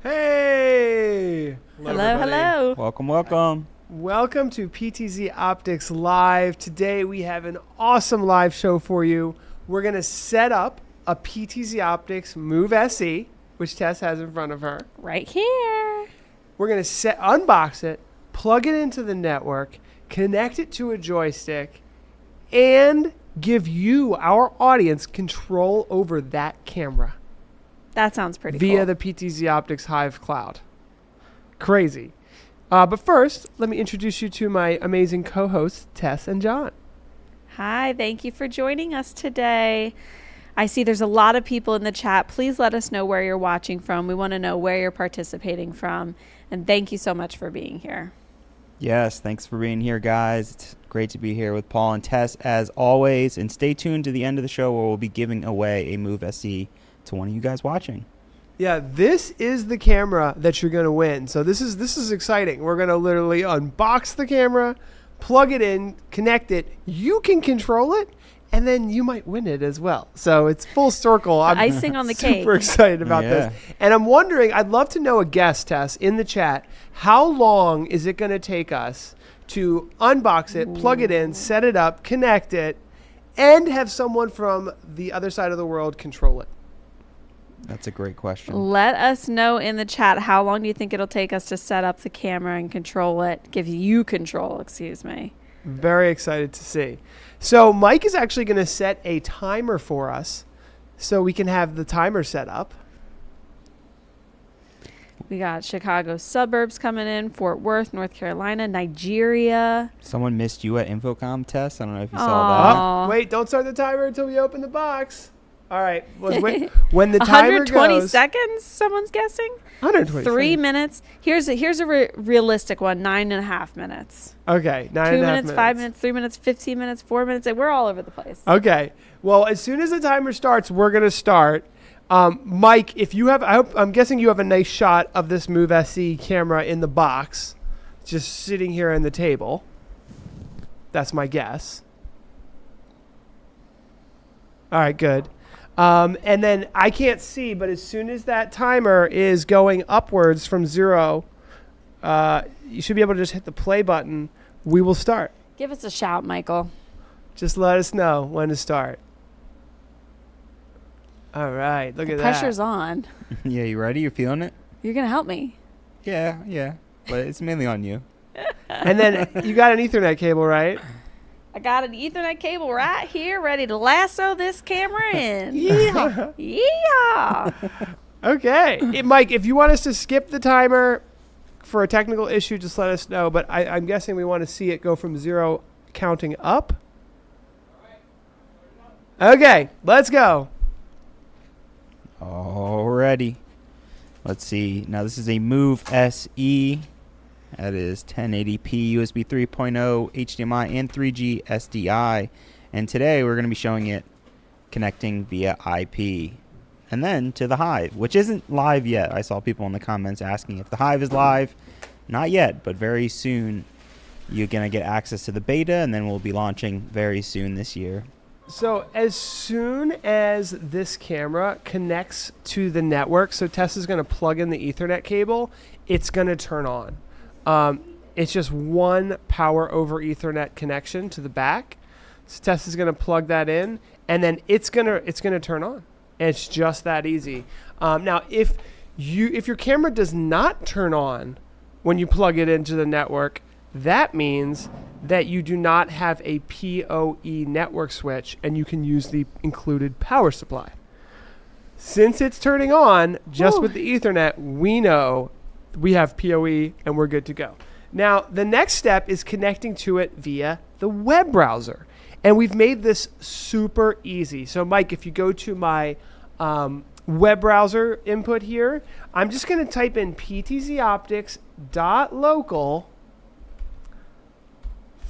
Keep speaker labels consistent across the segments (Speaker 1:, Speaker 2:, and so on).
Speaker 1: Hey!
Speaker 2: Hello.
Speaker 3: Welcome.
Speaker 1: Welcome to PTZOptics Live. Today we have an awesome live show for you. We're going to set up a PTZOptics Move SE, which Tess has in front of her.
Speaker 2: Right here.
Speaker 1: We're going to unbox it, plug it into the network, connect it to a joystick, and give you, our audience, control over that camera.
Speaker 2: That sounds pretty cool.
Speaker 1: Via the PTZOptics Hive Cloud. Crazy. But first, let me introduce you to my amazing co-hosts, Tess and John.
Speaker 2: Hi, thank you for joining us today. I see there's a lot of people in the chat. Please let us know where you're watching from. We want to know where you're participating from. And thank you so much for being here.
Speaker 3: Yes, thanks for being here, guys. It's great to be here with Paul and Tess, as always. And stay tuned to the end of the show where we'll be giving away a Move SE to one of you guys watching.
Speaker 1: Yeah, this is the camera that you're going to win. So this is exciting. We're going to literally unbox the camera, plug it in, connect it. You can control it, and then you might win it as well. So it's full circle. I'm
Speaker 2: icing on the cake.
Speaker 1: Super excited about this. And I'm wondering, I'd love to know a guess, Tess, in the chat. How long is it going to take us to unbox it, plug it in, set it up, connect it, and have someone from the other side of the world control it?
Speaker 3: That's a great question.
Speaker 2: Let us know in the chat, how long do you think it'll take us to set up the camera and control it? Give you control, excuse me.
Speaker 1: Very excited to see. So Mike is actually going to set a timer for us so we can have the timer set up.
Speaker 2: We got Chicago suburbs coming in, Fort Worth, North Carolina, Nigeria.
Speaker 3: Someone missed you at Infocom, Tess. I don't know if you saw that.
Speaker 1: Wait, don't start the timer until we open the box. All right. When the timer
Speaker 2: 120
Speaker 1: goes,
Speaker 2: seconds, someone's guessing?
Speaker 1: 120
Speaker 2: 3
Speaker 1: seconds.
Speaker 2: minutes. Here's a realistic one, 9.5 minutes.
Speaker 1: Okay, 9.5
Speaker 2: 2
Speaker 1: minutes.
Speaker 2: minutes, 5 minutes, 3 minutes, 15 minutes, 4 minutes. We're all over the place.
Speaker 1: Okay. Well, as soon as the timer starts, we're going to start. Mike, if you have, I'm guessing you have a nice shot of this Move SE camera in the box, just sitting here on the table. That's my guess. All right, good. And then I can't see, but as soon as that timer is going upwards from 0, you should be able to just hit the play button. We will start.
Speaker 2: Give us a shout, Michael.
Speaker 1: Just let us know when to start. All right, look at that.
Speaker 2: Pressure's on.
Speaker 3: Yeah, you ready? You feeling it?
Speaker 2: You're going to help me.
Speaker 3: Yeah. But it's mainly on you.
Speaker 1: And then you got an Ethernet cable, right?
Speaker 2: I got an Ethernet cable right here ready to lasso this camera in. Yeah.
Speaker 1: Okay. Mike, if you want us to skip the timer for a technical issue, just let us know. But I'm guessing we want to see it go from 0 counting up. Okay, let's go.
Speaker 3: Alrighty. Let's see. Now, this is a Move SE. That is 1080p, USB 3.0, HDMI, and 3G SDI. And today we're going to be showing it connecting via IP. And then to the Hive, which isn't live yet. I saw people in the comments asking if the Hive is live. Not yet, but very soon you're going to get access to the beta, and then we'll be launching very soon this year.
Speaker 1: So as soon as this camera connects to the network, so Tess is going to plug in the Ethernet cable, it's going to turn on. It's just one power over Ethernet connection to the back. So Tess is going to plug that in, and then it's gonna turn on. And it's just that easy. Now, if your camera does not turn on when you plug it into the network, that means that you do not have a PoE network switch, and you can use the included power supply. Since it's turning on just with the Ethernet, we know we have PoE and we're good to go. Now, the next step is connecting to it via the web browser. And we've made this super easy. So, Mike, if you go to my web browser input here, I'm just going to type in ptzoptics.local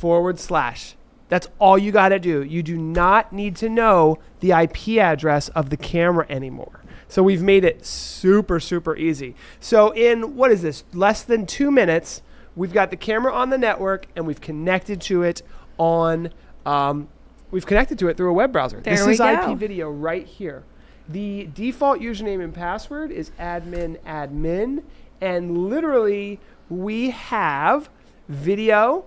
Speaker 1: /. That's all you got to do. You do not need to know the IP address of the camera anymore. So we've made it super, super easy. So in, what is this, less than 2 minutes, we've got the camera on the network, and we've connected to it on, through a web browser. This is IP video right here. The default username and password is admin, and literally we have video,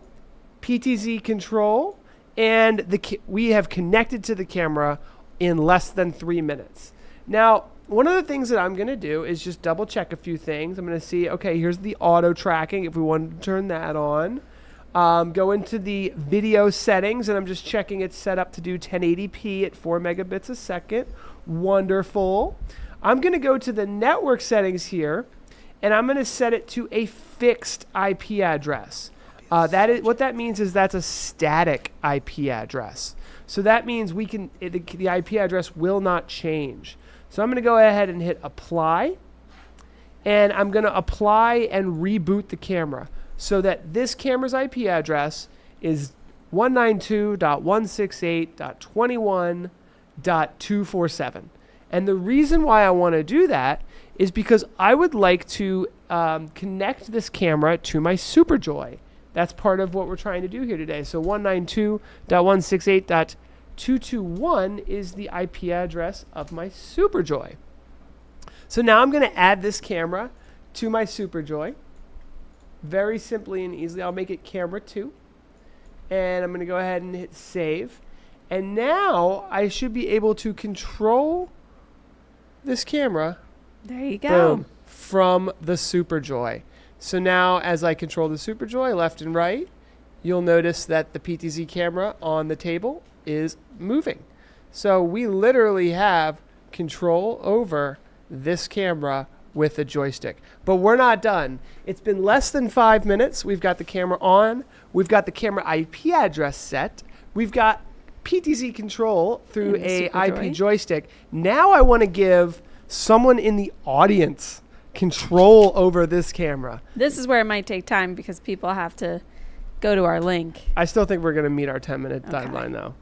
Speaker 1: PTZ control, and we have connected to the camera in less than 3 minutes. Now, one of the things that I'm going to do is just double check a few things. I'm going to see, okay, here's the auto tracking if we want to turn that on. Go into the video settings, and I'm just checking it's set up to do 1080p at 4 megabits a second. Wonderful. I'm going to go to the network settings here, and I'm going to set it to a fixed IP address. What that means is that's a static IP address. So that means the IP address will not change. So I'm going to go ahead and hit apply, and I'm going to apply and reboot the camera so that this camera's IP address is 192.168.21.247. And the reason why I want to do that is because I would like to connect this camera to my SuperJoy. That's part of what we're trying to do here today. So 192.168.221 is the IP address of my SuperJoy. So now I'm going to add this camera to my SuperJoy. Very simply and easily, I'll make it camera 2. And I'm going to go ahead and hit save. And now I should be able to control this camera.
Speaker 2: There you go.
Speaker 1: Boom, from the SuperJoy. So now as I control the SuperJoy left and right, you'll notice that the PTZ camera on the table is moving. So we literally have control over this camera with a joystick. But we're not done. It's been less than 5 minutes. We've got the camera on. We've got the camera IP address set. We've got PTZ control through a IP joystick. Now I want to give someone in the audience control over this camera.
Speaker 2: This is where it might take time because people have to go to our link.
Speaker 1: I still think we're going to meet our 10-minute deadline, though.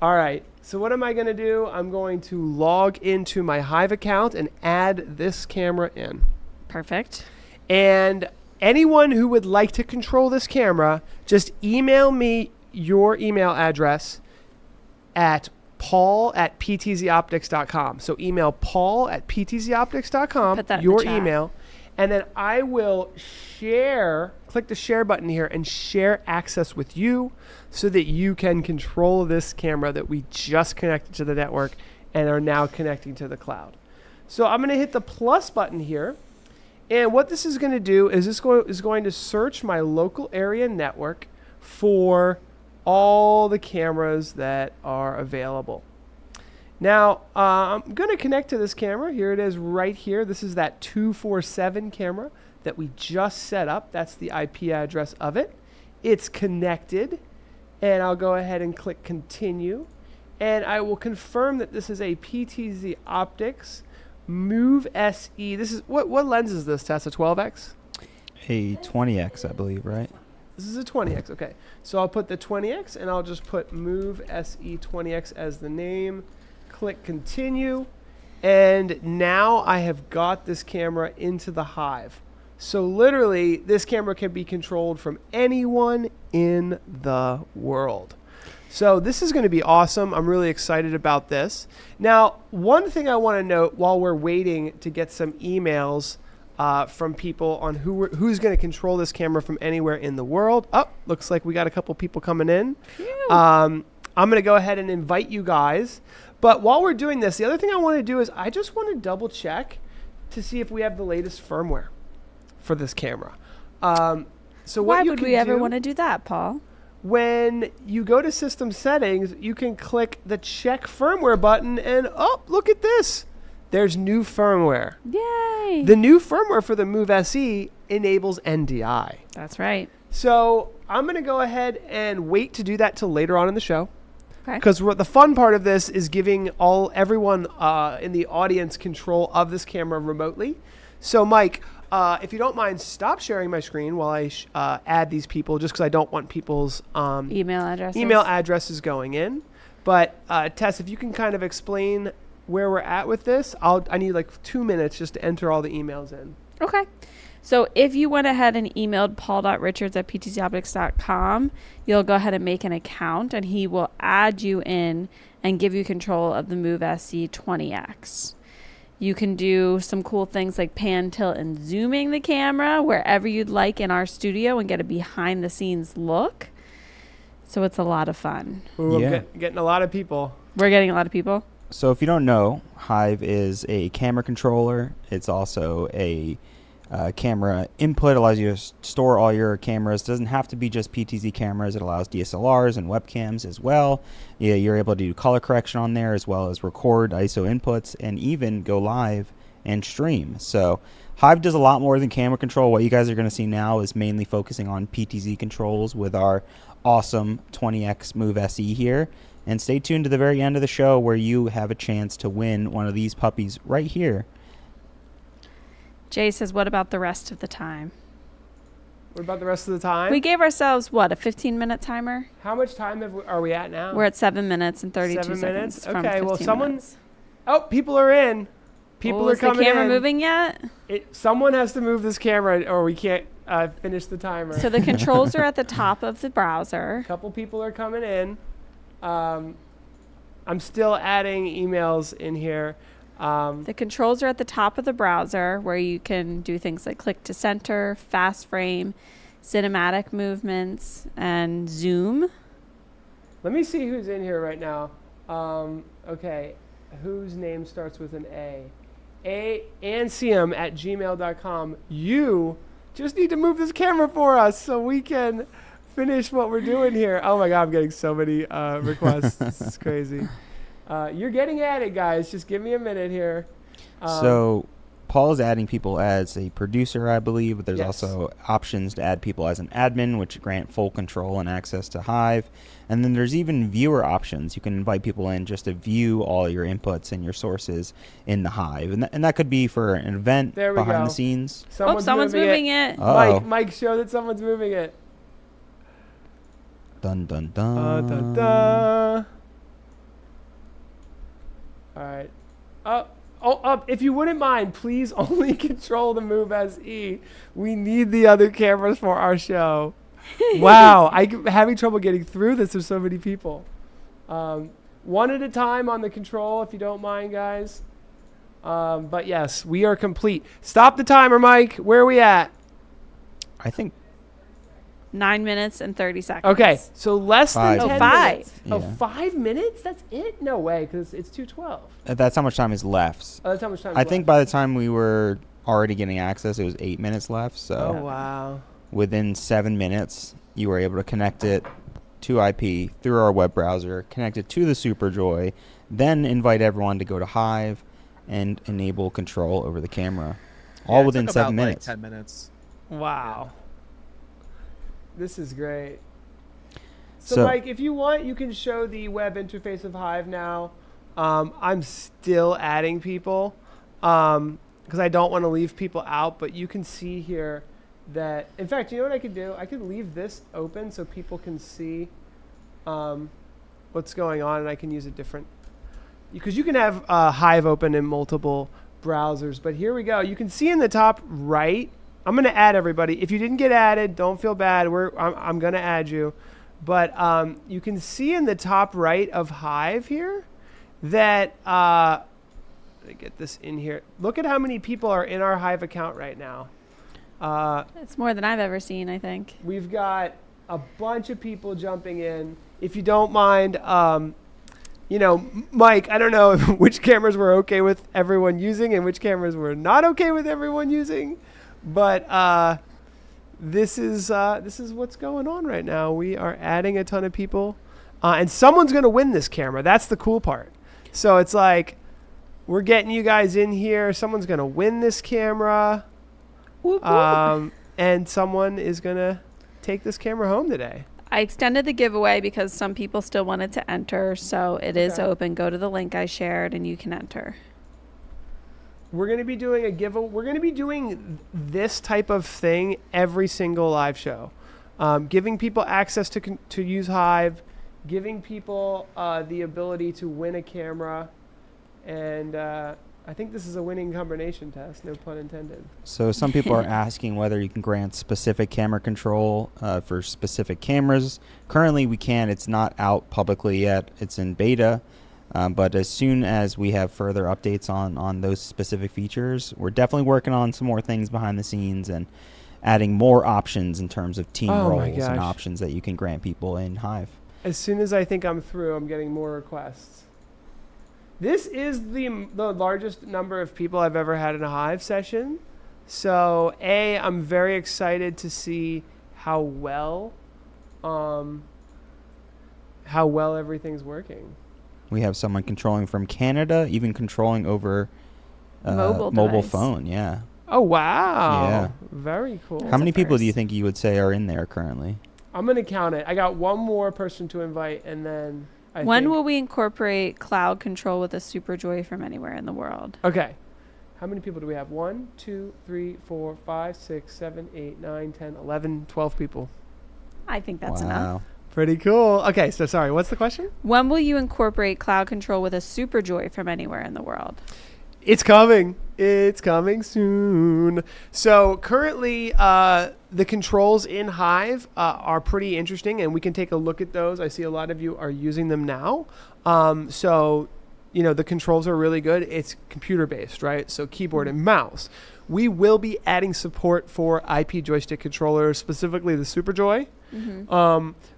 Speaker 1: All right. So what am I going to do? I'm going to log into my Hive account and add this camera in.
Speaker 2: Perfect.
Speaker 1: And anyone who would like to control this camera, just email me your email address at paul@ptzoptics.com. So email paul@ptzoptics.com, your email, and then I will click the share button here and share access with you so that you can control this camera that we just connected to the network and are now connecting to the cloud. So I'm going to hit the plus button here. And what this is going to do is this is going to search my local area network for all the cameras that are available. Now, I'm going to connect to this camera. Here it is right here. This is that 247 camera that we just set up. That's the IP address of it. It's connected. And I'll go ahead and click continue. And I will confirm that this is a PTZOptics Move SE. This is what lens is this, Tess? A 12x?
Speaker 3: A 20x, I believe, right?
Speaker 1: This is a 20x. Okay. So I'll put the 20x and I'll just put Move SE 20x as the name. Click continue. And now I have got this camera into the Hive. So literally, this camera can be controlled from anyone in the world. So this is going to be awesome. I'm really excited about this. Now, one thing I want to note while we're waiting to get some emails from people on who's going to control this camera from anywhere in the world. Oh, looks like we got a couple people coming in. I'm going to go ahead and invite you guys. But while we're doing this, the other thing I want to do is I just want to double check to see if we have the latest firmware for this camera. So
Speaker 2: why would we ever want to do that, Paul?
Speaker 1: When you go to system settings, you can click the check firmware button and oh, look at this. There's new firmware.
Speaker 2: Yay.
Speaker 1: The new firmware for the Move SE enables NDI.
Speaker 2: That's right.
Speaker 1: So I'm going to go ahead and wait to do that till later on in the show.
Speaker 2: Okay.
Speaker 1: Because the fun part of this is giving everyone in the audience control of this camera remotely. So Mike, if you don't mind, stop sharing my screen while I add these people, just because I don't want people's
Speaker 2: email
Speaker 1: addresses going in. But Tess, if you can kind of explain where we're at with this, I need like 2 minutes just to enter all the emails in.
Speaker 2: Okay. So if you went ahead and emailed paul.richards@ptzoptics.com, you'll go ahead and make an account, and he will add you in and give you control of the Move SE 20X. You can do some cool things like pan, tilt, and zooming the camera wherever you'd like in our studio and get a behind-the-scenes look. So it's a lot of fun.
Speaker 1: Ooh,
Speaker 3: Yeah.
Speaker 1: I'm getting a lot of people.
Speaker 2: We're getting a lot of people.
Speaker 3: So if you don't know, Hive is a camera controller. It's also a camera input. Allows you to store all your cameras. Doesn't have to be just PTZ cameras. It allows DSLRs and webcams as well. Yeah, you're able to do color correction on there as well as record ISO inputs and even go live and stream. So Hive does a lot more than camera control. What you guys are going to see now is mainly focusing on PTZ controls with our awesome 20X Move SE here. And stay tuned to the very end of the show where you have a chance to win one of these puppies right here.
Speaker 2: Jay says, what about the rest of the time?
Speaker 1: What about the rest of the time?
Speaker 2: We gave ourselves, what, a 15-minute timer?
Speaker 1: How much time are we at now?
Speaker 2: We're at 7 minutes and 32
Speaker 1: 7
Speaker 2: seconds.
Speaker 1: minutes?
Speaker 2: From
Speaker 1: Okay, well,
Speaker 2: 15 minutes.
Speaker 1: Oh, people are in. People are coming in.
Speaker 2: Is the camera moving yet?
Speaker 1: Someone has to move this camera or we can't finish the timer.
Speaker 2: So the controls are at the top of the browser.
Speaker 1: A couple people are coming in. I'm still adding emails in here.
Speaker 2: The controls are at the top of the browser where you can do things like click to center, fast frame, cinematic movements, and zoom.
Speaker 1: Let me see who's in here right now. Okay, whose name starts with an A? Ancium@gmail.com. You just need to move this camera for us so we can finish what we're doing here. Oh my God, I'm getting so many requests. This is crazy. You're getting at it, guys. Just give me a minute here.
Speaker 3: So Paul is adding people as a producer, I believe, but there's
Speaker 1: Yes.
Speaker 3: also options to add people as an admin, which grant full control and access to Hive. And then there's even viewer options. You can invite people in just to view all your inputs and your sources in the Hive. And that could be for an event
Speaker 1: There we
Speaker 3: behind
Speaker 1: go.
Speaker 3: the scenes.
Speaker 2: Someone's moving it.
Speaker 3: Uh-oh.
Speaker 1: Mike, show that someone's moving it.
Speaker 3: Dun, dun, dun.
Speaker 1: Dun, dun. All right. If you wouldn't mind, please only control the Move SE. We need the other cameras for our show. Wow, I'm having trouble getting through this. There's so many people. One at a time on the control, if you don't mind, guys. But yes, we are complete. Stop the timer, Mike. Where are we at?
Speaker 3: I think
Speaker 2: 9 minutes and 30 seconds.
Speaker 1: Okay, so less than 10
Speaker 3: 5.
Speaker 1: minutes.
Speaker 3: Yeah.
Speaker 1: Oh, 5 minutes? That's it? No way, because it's 2:12.
Speaker 3: that's how much time is left.
Speaker 1: Oh, that's how much time.
Speaker 3: I think by the time we were already getting access, it was 8 minutes left. So
Speaker 1: Oh wow.
Speaker 3: within 7 minutes, you were able to connect it to IP through our web browser, connect it to the SuperJoy, then invite everyone to go to Hive and enable control over the camera. All
Speaker 4: it
Speaker 3: within
Speaker 4: took
Speaker 3: 7
Speaker 4: about,
Speaker 3: minutes.
Speaker 4: Like 10 minutes.
Speaker 1: Wow. This is great. So,
Speaker 3: So-
Speaker 1: Mike, if you want, you can show the web interface of Hive now. I'm still adding people because I don't want to leave people out, but you can see here that, in fact, you know what I could do? I could leave this open so people can see what's going on, and I can use a different, because you can have Hive open in multiple browsers. But here we go. You can see in the top right, I'm going to add everybody. If you didn't get added, don't feel bad. I'm going to add you. But you can see in the top right of Hive here that, let me get this in here. Look at how many people are in our Hive account right now.
Speaker 2: It's more than I've ever seen, I think.
Speaker 1: We've got a bunch of people jumping in. If you don't mind, Mike, I don't know which cameras we're okay with everyone using and which cameras we're not okay with everyone using. But this is what's going on right now. We are adding a ton of people, and someone's going to win this camera. That's the cool part. So it's like we're getting you guys in here. Someone's going to win this camera, and someone is going to take this camera home today.
Speaker 2: I extended the giveaway because some people still wanted to enter, so it is
Speaker 1: Okay.
Speaker 2: open. Go to the link I shared, and you can enter.
Speaker 1: We're going to be doing a giveaway. We're going to be doing this type of thing every single live show, giving people access to use Hive, giving people the ability to win a camera, and I think this is a winning combination test, no pun intended.
Speaker 3: So some people are asking whether you can grant specific camera control for specific cameras. Currently, we can. It's not out publicly yet. It's in beta. But as soon as we have further updates on those specific features, we're definitely working on some more things behind the scenes and adding more options in terms of team roles and options that you can grant people in Hive.
Speaker 1: As soon as I think I'm through, I'm getting more requests. This is the largest number of people I've ever had in a Hive session. So, I'm very excited to see how well everything's working.
Speaker 3: We have someone controlling from Canada, even controlling over mobile phone. Yeah.
Speaker 1: Oh, wow.
Speaker 3: Yeah.
Speaker 1: Very cool.
Speaker 3: How many people do you think you would say are in there currently?
Speaker 1: I'm going to count it. I got one more person to invite, and then
Speaker 2: when will we incorporate cloud control with a SuperJoy from anywhere in the world?
Speaker 1: Okay. How many people do we have? 1, 2, 3, 4, 5, 6, 7, 8, 9, 10, 11, 12 people.
Speaker 2: I think that's enough.
Speaker 1: Pretty cool. Okay, so sorry, what's the question?
Speaker 2: When will you incorporate cloud control with a SuperJoy from anywhere in the world?
Speaker 1: It's coming. It's coming soon. So currently, the controls in Hive are pretty interesting, and we can take a look at those. I see a lot of you are using them now. So, the controls are really good. It's computer-based, right? So keyboard and mouse. We will be adding support for IP joystick controllers, specifically the SuperJoy,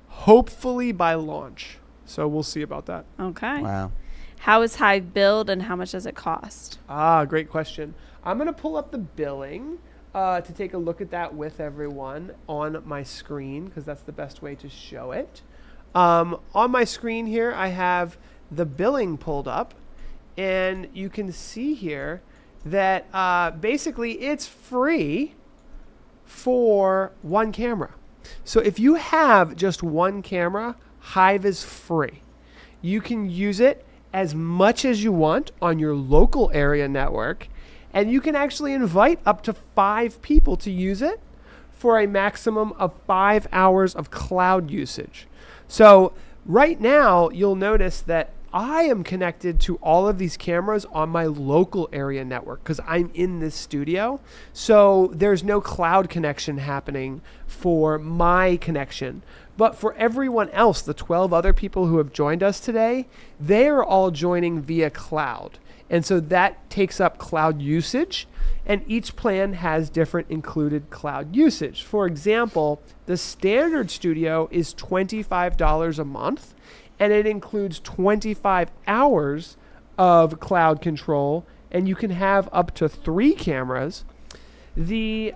Speaker 1: hopefully by launch. So we'll see about that.
Speaker 2: Okay.
Speaker 3: Wow.
Speaker 2: How is Hive billed and how much does it cost?
Speaker 1: Great question. I'm going to pull up the billing to take a look at that with everyone on my screen, because that's the best way to show it. On my screen here, I have the billing pulled up, and you can see here that basically it's free for one camera. So if you have just one camera, Hive is free. You can use it as much as you want on your local area network, and you can actually invite up to 5 people to use it for a maximum of 5 hours of cloud usage. So right now, you'll notice that I am connected to all of these cameras on my local area network because I'm in this studio. So there's no cloud connection happening for my connection. But for everyone else, the 12 other people who have joined us today, they are all joining via cloud. And so that takes up cloud usage, and each plan has different included cloud usage. For example, the standard studio is $25 a month, and it includes 25 hours of cloud control, and you can have up to 3 cameras. The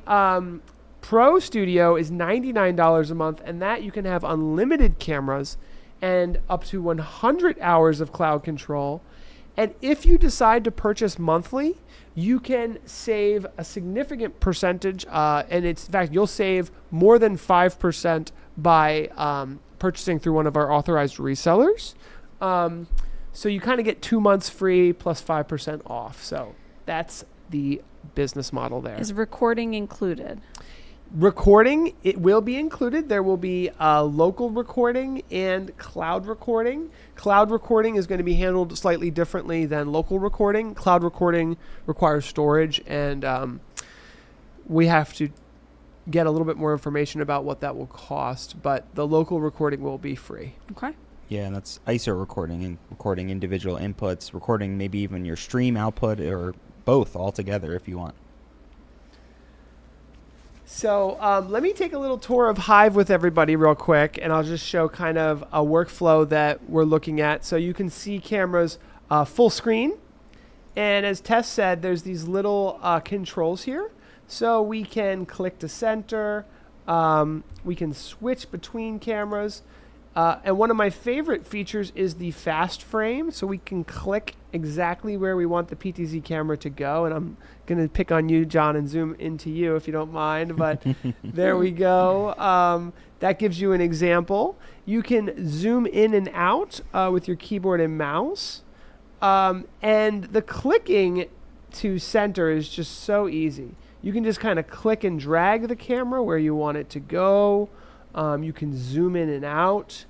Speaker 1: Pro Studio is $99 a month, and that you can have unlimited cameras and up to 100 hours of cloud control. And if you decide to purchase monthly, you can save a significant percentage, and in fact, you'll save more than 5% by purchasing through one of our authorized resellers. So you kind of get 2 months free plus 5% off. So that's the business model there.
Speaker 2: Is recording included?
Speaker 1: Recording, it will be included. There will be local recording and cloud recording. Cloud recording is going to be handled slightly differently than local recording. Cloud recording requires storage, and we have to get a little bit more information about what that will cost, but the local recording will be free.
Speaker 2: Okay.
Speaker 3: Yeah, and that's ISO recording and recording individual inputs, recording maybe even your stream output or both altogether if you want.
Speaker 1: So let me take a little tour of Hive with everybody real quick, and I'll just show kind of a workflow that we're looking at. So you can see cameras full screen. And as Tess said, there's these little controls here. So we can click to center. We can switch between cameras. And one of my favorite features is the fast frame. So we can click exactly where we want the PTZ camera to go. And I'm going to pick on you, John, and zoom into you if you don't mind. But there we go. That gives you an example. You can zoom in and out with your keyboard and mouse. And the clicking to center is just so easy. You can just kind of click and drag the camera where you want it to go. You can zoom in and out.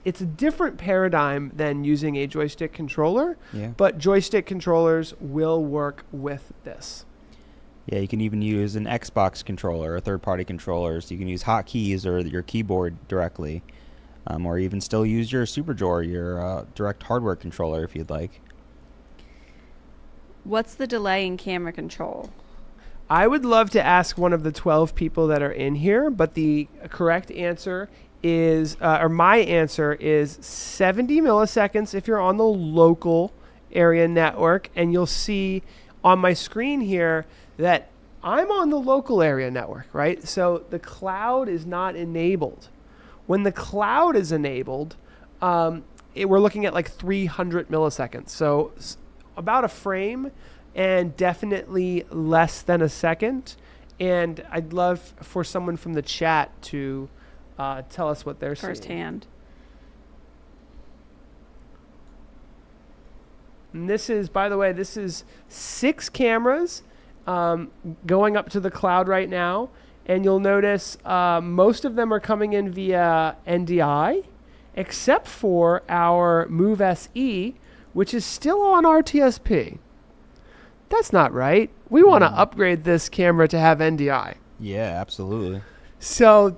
Speaker 1: it's a different paradigm than using a joystick controller,
Speaker 3: Yeah.
Speaker 1: but joystick controllers will work with this.
Speaker 3: Yeah, you can even use an Xbox controller or third-party controllers. You can use hotkeys or your keyboard directly, or even still use your SuperJoy, your direct hardware controller if you'd like.
Speaker 2: What's the delay in camera control?
Speaker 1: I would love to ask one of the 12 people that are in here, but the correct answer is, or my answer is 70 milliseconds if you're on the local area network. And you'll see on my screen here that I'm on the local area network, right? So the cloud is not enabled. When the cloud is enabled, we're looking at like 300 milliseconds. So about a frame, and definitely less than a second. And I'd love for someone from the chat to tell us what they're seeing.
Speaker 2: Firsthand.
Speaker 1: And this is, by the way, this is 6 cameras going up to the cloud right now. And you'll notice most of them are coming in via NDI, except for our Move SE, which is still on RTSP. That's not right. We want to upgrade this camera to have NDI.
Speaker 3: Yeah, absolutely.
Speaker 1: So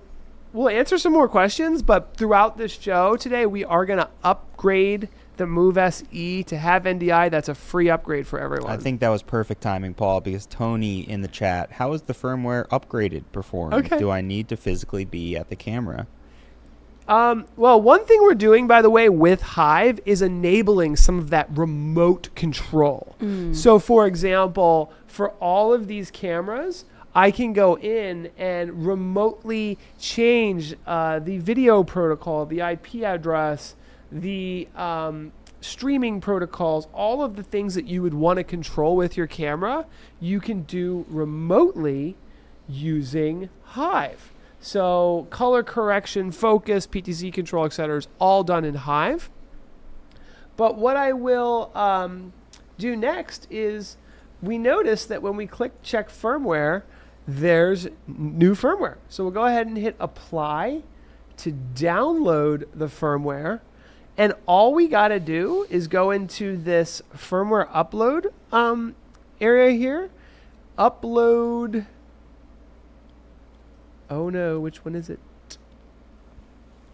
Speaker 1: we'll answer some more questions, but throughout this show today, we are going to upgrade the Move SE to have NDI. That's a free upgrade for everyone.
Speaker 3: I think that was perfect timing, Paul, because Tony in the chat, how is the firmware upgraded perform?
Speaker 1: Okay.
Speaker 3: Do I need to physically be at the camera?
Speaker 1: Well, one thing we're doing, by the way, with Hive is enabling some of that remote control. So, for example, for all of these cameras, I can go in and remotely change the video protocol, the IP address, the streaming protocols, all of the things that you would want to control with your camera, you can do remotely using Hive. So color correction, focus, PTZ control, etc. is all done in Hive. But what I will do next is we notice that when we click check firmware, there's new firmware. So we'll go ahead and hit apply to download the firmware. And all we got to do is go into this firmware upload area here. Upload. Oh no, which one is it?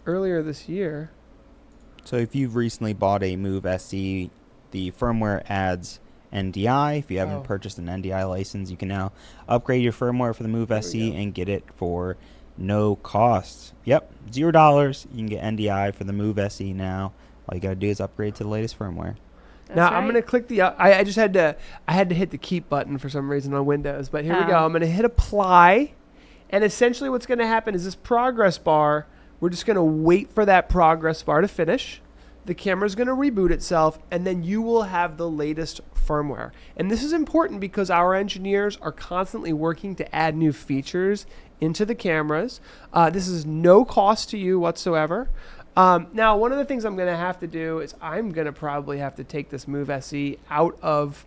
Speaker 1: Earlier this year.
Speaker 3: So if you've recently bought a Move SE, the firmware adds NDI. If you haven't purchased an NDI license, you can now upgrade your firmware for the Move SE and get it for no cost. Yep, $0. You can get NDI for the Move SE now. All you got to do is upgrade to the latest firmware.
Speaker 2: That's
Speaker 1: now
Speaker 2: right.
Speaker 1: I'm going to click the I just had to hit the keep button for some reason on Windows, but here we go. I'm going to hit apply. And essentially what's going to happen is this progress bar, we're just going to wait for that progress bar to finish. The camera's going to reboot itself, and then you will have the latest firmware. And this is important because our engineers are constantly working to add new features into the cameras. This is no cost to you whatsoever. Now, one of the things I'm going to have to do is I'm going to probably have to take this Move SE out of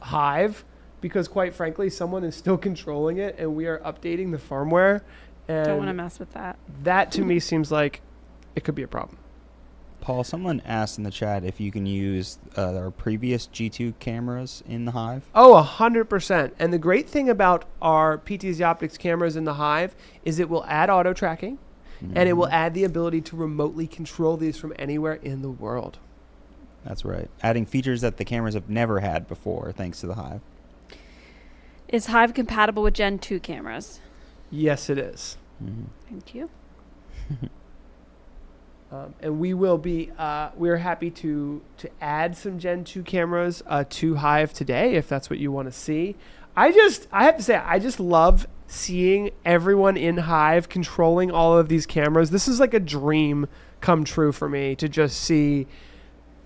Speaker 1: Hive, because quite frankly, someone is still controlling it and we are updating the firmware. And
Speaker 2: Don't want to mess with that.
Speaker 1: that to me seems like it could be a problem.
Speaker 3: Paul, someone asked in the chat if you can use our previous G2 cameras in the Hive.
Speaker 1: Oh, 100%. And the great thing about our PTZOptics cameras in the Hive is it will add auto tracking and it will add the ability to remotely control these from anywhere in the world.
Speaker 3: That's right. Adding features that the cameras have never had before, thanks to the Hive.
Speaker 2: Is Hive compatible with Gen 2 cameras?
Speaker 1: Yes, it is.
Speaker 2: Thank you.
Speaker 1: And we will be, we're happy to add some Gen 2 cameras to Hive today, if that's what you want to see. I have to say, I just love seeing everyone in Hive controlling all of these cameras. This is like a dream come true for me to just see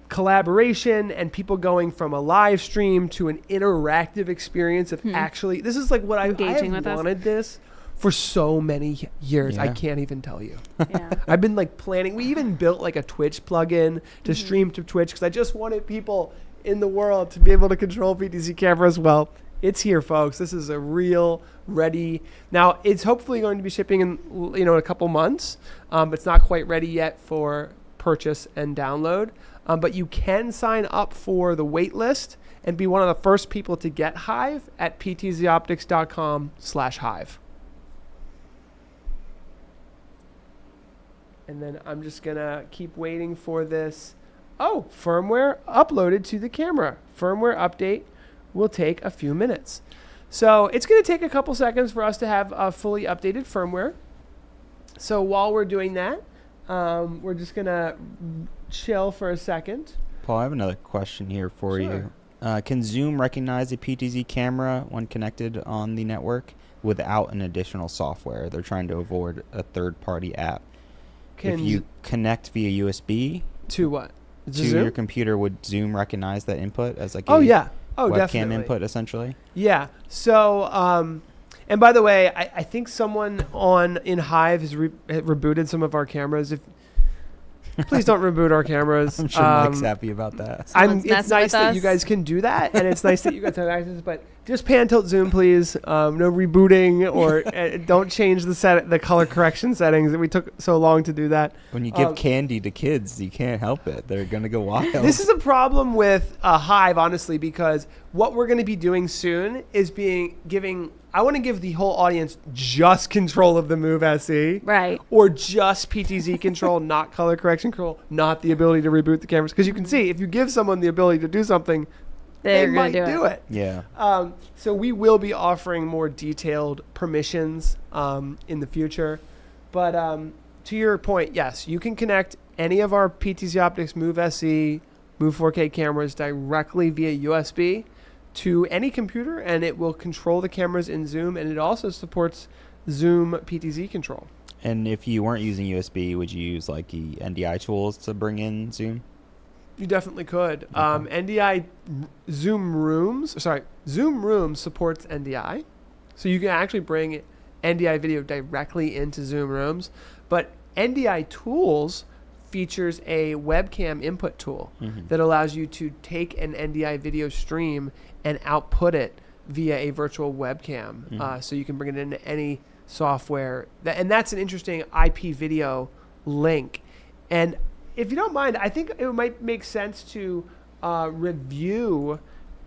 Speaker 1: collaboration and people going from a live stream to an interactive experience of actually, this is like what I have wanted this for so many years. I can't even tell you.
Speaker 2: Yeah.
Speaker 1: I've been like planning. We even built like a Twitch plugin to stream to Twitch because I just wanted people in the world to be able to control PTZ cameras. Well, it's here, folks. This is a real ready. Now, it's hopefully going to be shipping in a couple months, but it's not quite ready yet for purchase and download. But you can sign up for the wait list and be one of the first people to get Hive at ptzoptics.com/Hive. And then I'm just going to keep waiting for this. Oh, firmware uploaded to the camera. Firmware update will take a few minutes. So it's going to take a couple seconds for us to have a fully updated firmware. So while we're doing that, we're just going to chill for a second.
Speaker 3: Paul, I have another question here for
Speaker 1: Sure.
Speaker 3: you. Can Zoom recognize a PTZ camera when connected on the network without an additional software? They're trying to avoid a third-party app. If you connect via USB
Speaker 1: to what?
Speaker 3: to your computer, would Zoom recognize that input as like
Speaker 1: Oh,
Speaker 3: a
Speaker 1: yeah. Oh,
Speaker 3: webcam
Speaker 1: definitely.
Speaker 3: input, essentially?
Speaker 1: Yeah. So, and by the way, I think someone in Hive has rebooted some of our cameras. Please don't reboot our cameras.
Speaker 3: I'm sure Mike's happy about that.
Speaker 1: It's nice that you guys can do that, and it's nice that you guys have access. But just pan tilt zoom, please. No rebooting, or don't change the color correction settings. That we took so long to do that.
Speaker 3: When you give candy to kids, you can't help it. They're gonna go wild.
Speaker 1: This is a problem with Hive, honestly, because what we're going to be doing soon is I want to give the whole audience just control of the Move SE.
Speaker 2: Right.
Speaker 1: Or just PTZ control, not color correction control, not the ability to reboot the cameras. Because you can see, if you give someone the ability to do something, they might do it.
Speaker 3: Yeah.
Speaker 1: So we will be offering more detailed permissions in the future. But to your point, yes, you can connect any of our PTZOptics Move SE, Move 4K cameras directly via USB to any computer, and it will control the cameras in Zoom, and it also supports Zoom PTZ control.
Speaker 3: And if you weren't using USB, would you use like the NDI tools to bring in Zoom?
Speaker 1: You definitely could.
Speaker 3: Okay.
Speaker 1: Zoom Rooms supports NDI. So you can actually bring NDI video directly into Zoom Rooms. But NDI Tools features a webcam input tool that allows you to take an NDI video stream and output it via a virtual webcam. So you can bring it into any software. And that's an interesting IP video link. And if you don't mind, I think it might make sense to review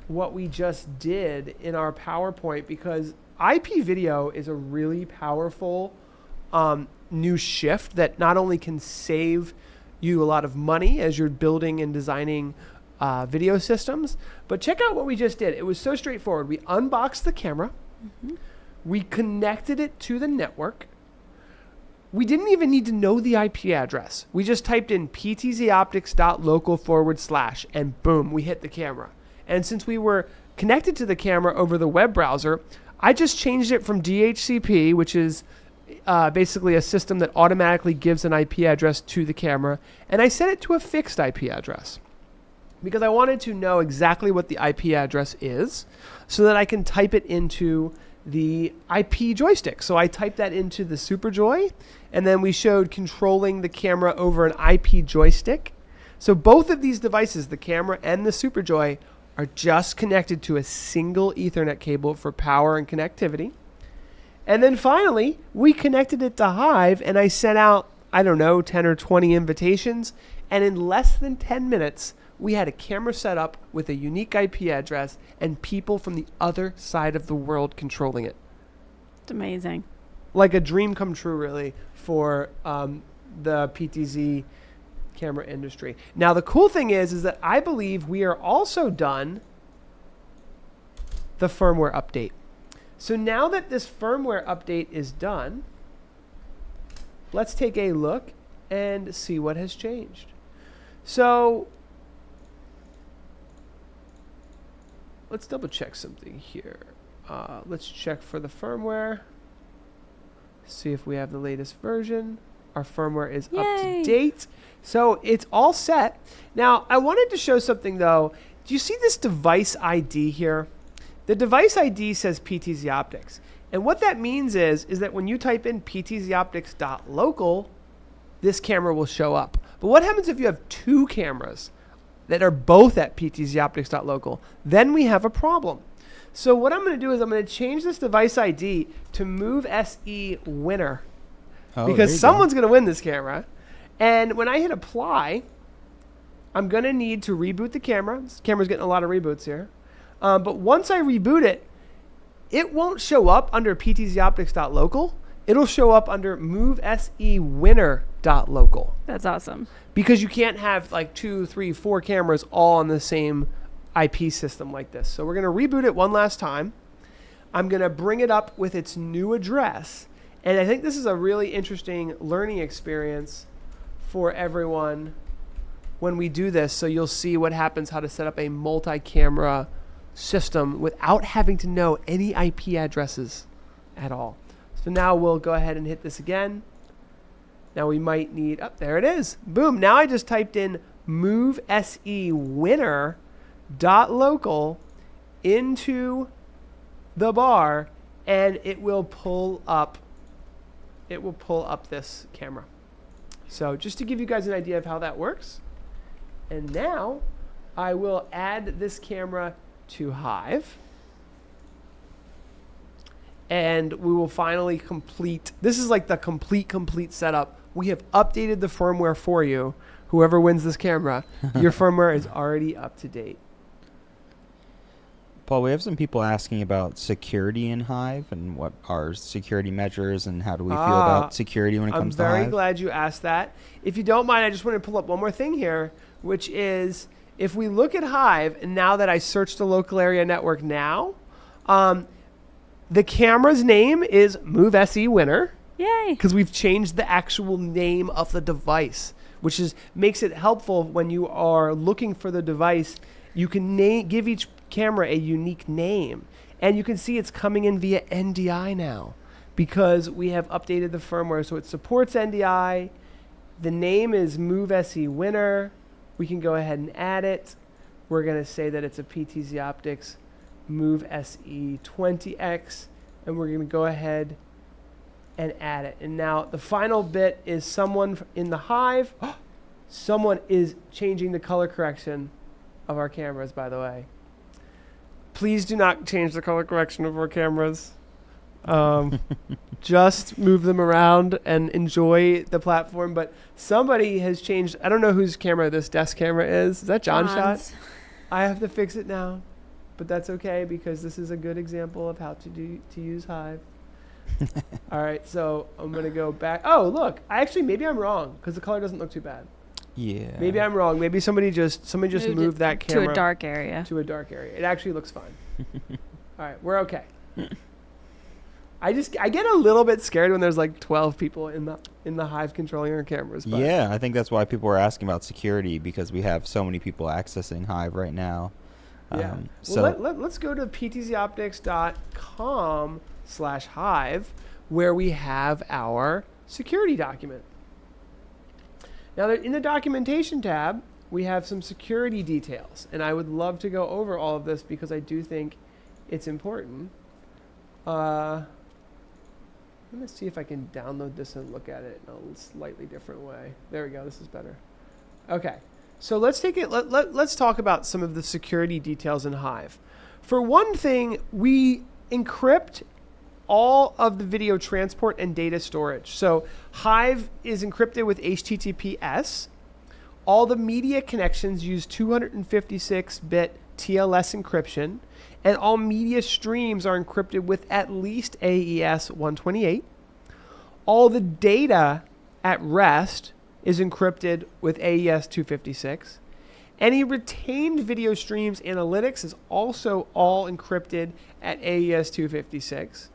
Speaker 1: what we just did in our PowerPoint, because IP video is a really powerful new shift that not only can save you a lot of money as you're building and designing video systems, but check out what we just did. It was so straightforward. We unboxed the camera. We connected it to the network. We didn't even need to know the IP address. We just typed in ptzoptics.local / and boom, we hit the camera. And since we were connected to the camera over the web browser, I just changed it from DHCP, which is basically a system that automatically gives an IP address to the camera, and I set it to a fixed IP address because I wanted to know exactly what the IP address is so that I can type it into the IP joystick. So I typed that into the SuperJoy, and then we showed controlling the camera over an IP joystick. So both of these devices, the camera and the SuperJoy, are just connected to a single Ethernet cable for power and connectivity. And then finally, we connected it to Hive, and I sent out, 10 or 20 invitations, and in less than 10 minutes, we had a camera set up with a unique IP address and people from the other side of the world controlling it.
Speaker 2: It's amazing.
Speaker 1: Like a dream come true, really, for the PTZ camera industry. Now, the cool thing is that I believe we are also done the firmware update. So now that this firmware update is done, let's take a look and see what has changed. So let's double check something here. Let's check for the firmware. See if we have the latest version. Our firmware is up to date. So it's all set. Now, I wanted to show something though. Do you see this device ID here? The device ID says PTZOptics. And what that means is that when you type in ptzoptics.local, this camera will show up. But what happens if you have two cameras that are both at ptzoptics.local? Then we have a problem. So what I'm going to do is I'm going to change this device ID to Move SE winner. Because someone's going to win this camera. And when I hit apply, I'm going to need to reboot the camera. This camera's getting a lot of reboots here. But once I reboot it, it won't show up under ptzoptics.local. It'll show up under movesewinner.local.
Speaker 2: That's awesome.
Speaker 1: Because you can't have like 2, 3, 4 cameras all on the same IP system like this. So we're going to reboot it one last time. I'm going to bring it up with its new address. And I think this is a really interesting learning experience for everyone when we do this. So you'll see what happens, how to set up a multi-camera system without having to know any IP addresses at all. So now we'll go ahead and hit this again. Now we might need, there it is. Boom. Now I just typed in movesewinner.local into the bar, and it will pull up this camera. So just to give you guys an idea of how that works. And now I will add this camera to Hive. And we will finally complete. This is like the complete setup. We have updated the firmware for you. Whoever wins this camera, your firmware is already up to date.
Speaker 3: Paul, we have some people asking about security in Hive and what are security measures and how do we feel about security when it comes to Hive.
Speaker 1: I'm very glad you asked that. If you don't mind, I just want to pull up one more thing here, which is if we look at Hive, and now that I search the local area network now, the camera's name is MoveSE
Speaker 2: Yay.
Speaker 1: because we've changed the actual name of the device, which makes it helpful when you are looking for the device. You can give each camera a unique name, and you can see it's coming in via NDI now because we have updated the firmware so it supports NDI. The name is MoveSE. We can go ahead and add it. We're going to say that it's a PTZOptics MoveSE 20X, and we're going to go ahead and add it. And now the final bit is someone in the Hive. Someone is changing the color correction of our cameras, by the way. Please do not change the color correction of our cameras. Just move them around and enjoy the platform. But somebody has changed. I don't know whose camera this desk camera is. Is that John's shot? I have to fix it now. But that's okay because this is a good example of how to use Hive. All right, so I'm going to go back. Oh, look. Maybe I'm wrong because the color doesn't look too bad.
Speaker 3: Yeah.
Speaker 1: Maybe I'm wrong. Maybe somebody just moved that camera
Speaker 2: to a dark area.
Speaker 1: It actually looks fine. All right, we're okay. I get a little bit scared when there's like 12 people in the Hive controlling our cameras. But
Speaker 3: yeah, I think that's why people are asking about security because we have so many people accessing Hive right now.
Speaker 1: Yeah. Let's go to ptzoptics.com/Hive where we have our security document. Now, in the documentation tab, we have some security details, and I would love to go over all of this because I do think it's important. I'm going to see if I can download this and look at it in a slightly different way. There we go. This is better. Okay. So let's talk about some of the security details in Hive. For one thing, we encrypt all of the video transport and data storage. So Hive is encrypted with HTTPS. All the media connections use 256-bit TLS encryption, and all media streams are encrypted with at least AES 128. All the data at rest is encrypted with AES 256. Any retained video streams analytics is also all encrypted at AES 256.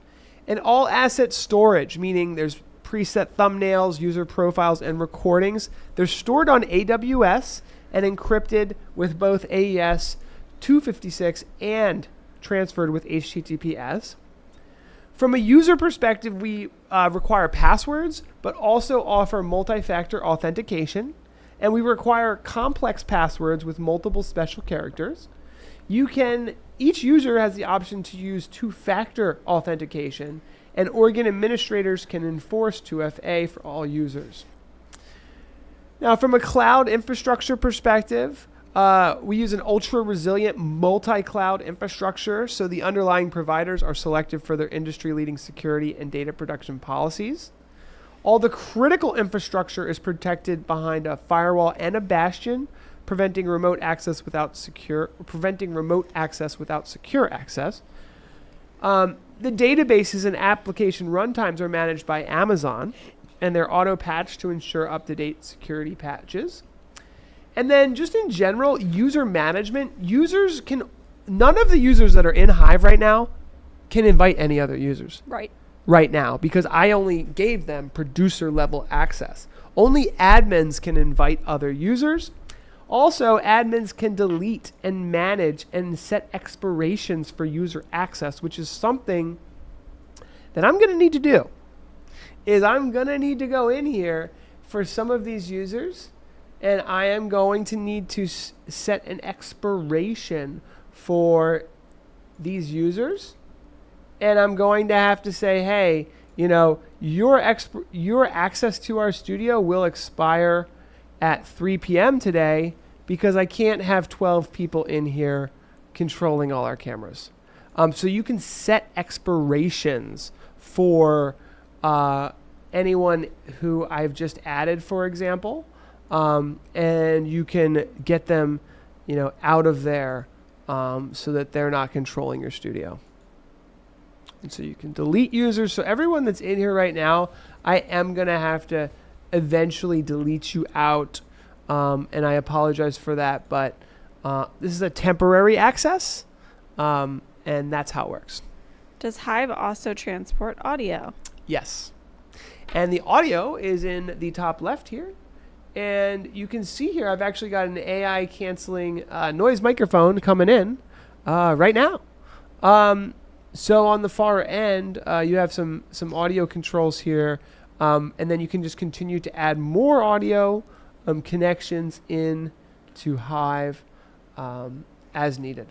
Speaker 1: And all asset storage, meaning there's preset thumbnails, user profiles, and recordings, they're stored on AWS and encrypted with both AES 256 and transferred with HTTPS. From a user perspective, we require passwords, but also offer multi-factor authentication. And we require complex passwords with multiple special characters. Each user has the option to use two-factor authentication, and organ administrators can enforce 2FA for all users. Now, from a cloud infrastructure perspective, we use an ultra-resilient multi-cloud infrastructure, so the underlying providers are selected for their industry-leading security and data protection policies. All the critical infrastructure is protected behind a firewall and a bastion, preventing remote access without secure access. The databases and application runtimes are managed by Amazon, and they're auto-patched to ensure up-to-date security patches. And then just in general, user management, none of the users that are in Hive right now can invite any other users. Right now, because I only gave them producer level access. Only admins can invite other users. Also, admins can delete and manage and set expirations for user access, which is something that I'm going to need to do. I'm going to need to go in here for some of these users, and I am going to need to set an expiration for these users. And I'm going to have to say, hey, your access to our studio will expire at 3 p.m. today because I can't have 12 people in here controlling all our cameras. So you can set expirations for anyone who I've just added, for example, and you can get them, out of there so that they're not controlling your studio. And so you can delete users. So everyone that's in here right now, I am going to have to eventually delete you out. And I apologize for that. But this is a temporary access. And that's how it works.
Speaker 2: Does Hive also transport audio?
Speaker 1: Yes. And the audio is in the top left here. And you can see here, I've actually got an AI canceling noise microphone coming in right now. So on the far end, you have some audio controls here, and then you can just continue to add more audio connections in to Hive as needed.